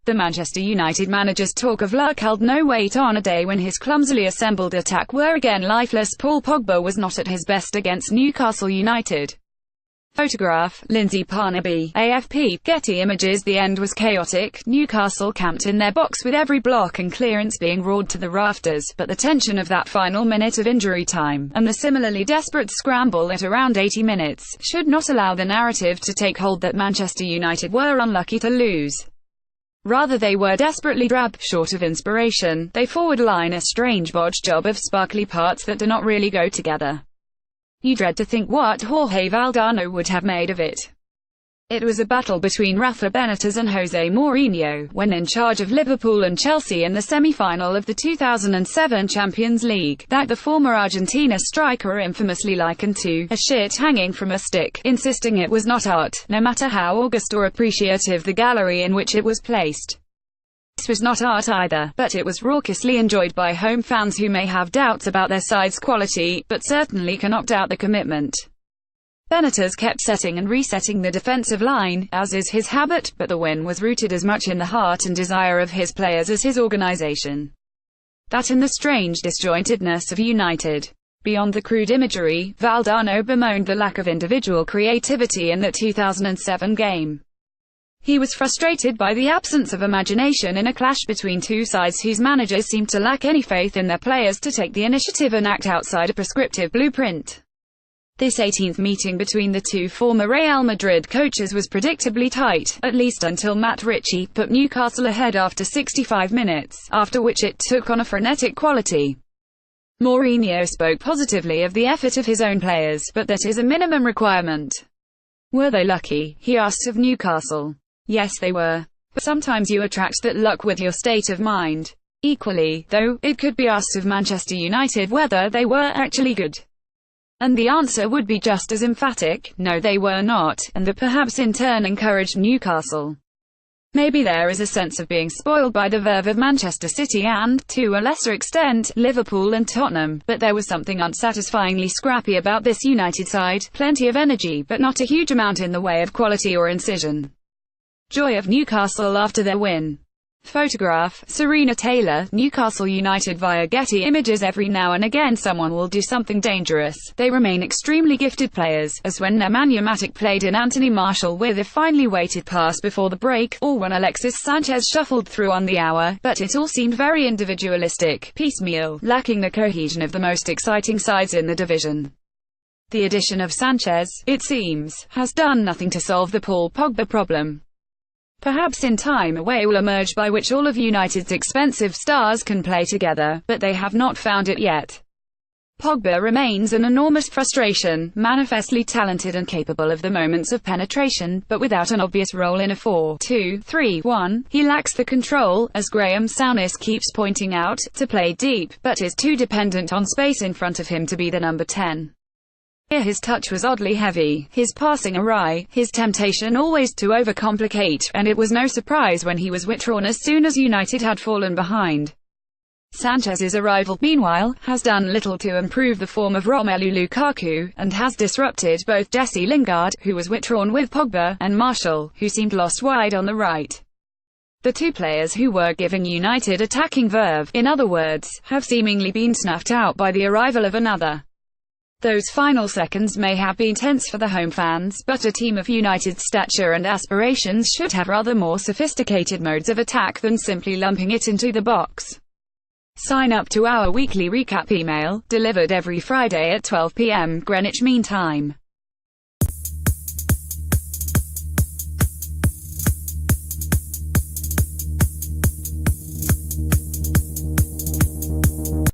The Manchester United manager's talk of luck held no weight on a day when his clumsily assembled attack were again lifeless. Paul Pogba was not at his best against Newcastle United. Photograph, Lindsey Parnaby, AFP, Getty Images. The end was chaotic. Newcastle camped in their box with every block and clearance being roared to the rafters, but the tension of that final minute of injury time, and the similarly desperate scramble at around 80 minutes, should not allow the narrative to take hold that Manchester United were unlucky to lose. Rather, they were desperately drab, short of inspiration. They forward line a strange bodge job of sparkly parts that do not really go together. You dread to think what Jorge Valdano would have made of it. It was a battle between Rafa, Benítez and José Mourinho, when in charge of Liverpool and Chelsea in the semi-final of the 2007 Champions League, that the former Argentina striker infamously likened to a shit hanging from a stick, insisting it was not art, no matter how august or appreciative the gallery in which it was placed. This was not art either, but it was raucously enjoyed by home fans who may have doubts about their side's quality, but certainly cannot doubt the commitment. Benítez kept setting and resetting the defensive line, as is his habit, but the win was rooted as much in the heart and desire of his players as his organisation. That in the strange disjointedness of United. Beyond the crude imagery, Valdano bemoaned the lack of individual creativity in the 2007 game. He was frustrated by the absence of imagination in a clash between two sides whose managers seemed to lack any faith in their players to take the initiative and act outside a prescriptive blueprint. This 18th meeting between the two former Real Madrid coaches was predictably tight, at least until Matt Ritchie put Newcastle ahead after 65 minutes, after which it took on a frenetic quality. Mourinho spoke positively of the effort of his own players, but that is a minimum requirement. Were they lucky? He asked of Newcastle. Yes, they were. But sometimes you attract that luck with your state of mind. Equally, though, it could be asked of Manchester United whether they were actually good. And the answer would be just as emphatic: no, they were not, and that perhaps in turn encouraged Newcastle. Maybe there is a sense of being spoiled by the verve of Manchester City and, to a lesser extent, Liverpool and Tottenham, but there was something unsatisfyingly scrappy about this United side, plenty of energy but not a huge amount in the way of quality or incision. Joy of Newcastle after their win. Photograph, Serena Taylor, Newcastle United via Getty Images. Every now and again someone will do something dangerous. They remain extremely gifted players, as when Nemanja Matic played in Anthony Martial with a finely weighted pass before the break, or when Alexis Sanchez shuffled through on the hour, but it all seemed very individualistic, piecemeal, lacking the cohesion of the most exciting sides in the division. The addition of Sanchez, it seems, has done nothing to solve the Paul Pogba problem. Perhaps in time a way will emerge by which all of United's expensive stars can play together, but they have not found it yet. Pogba remains an enormous frustration, manifestly talented and capable of the moments of penetration, but without an obvious role in a 4-2-3-1. He lacks the control, as Graham Souness keeps pointing out, to play deep, but is too dependent on space in front of him to be the number 10. Here his touch was oddly heavy, his passing awry, his temptation always to overcomplicate, and it was no surprise when he was withdrawn as soon as United had fallen behind. Sanchez's arrival, meanwhile, has done little to improve the form of Romelu Lukaku, and has disrupted both Jesse Lingard, who was withdrawn with Pogba, and Martial, who seemed lost wide on the right. The two players who were giving United attacking verve, in other words, have seemingly been snuffed out by the arrival of another. Those final seconds may have been tense for the home fans, but a team of United's stature and aspirations should have rather more sophisticated modes of attack than simply lumping it into the box. Sign up to our weekly recap email, delivered every Friday at 12 p.m. Greenwich Mean Time.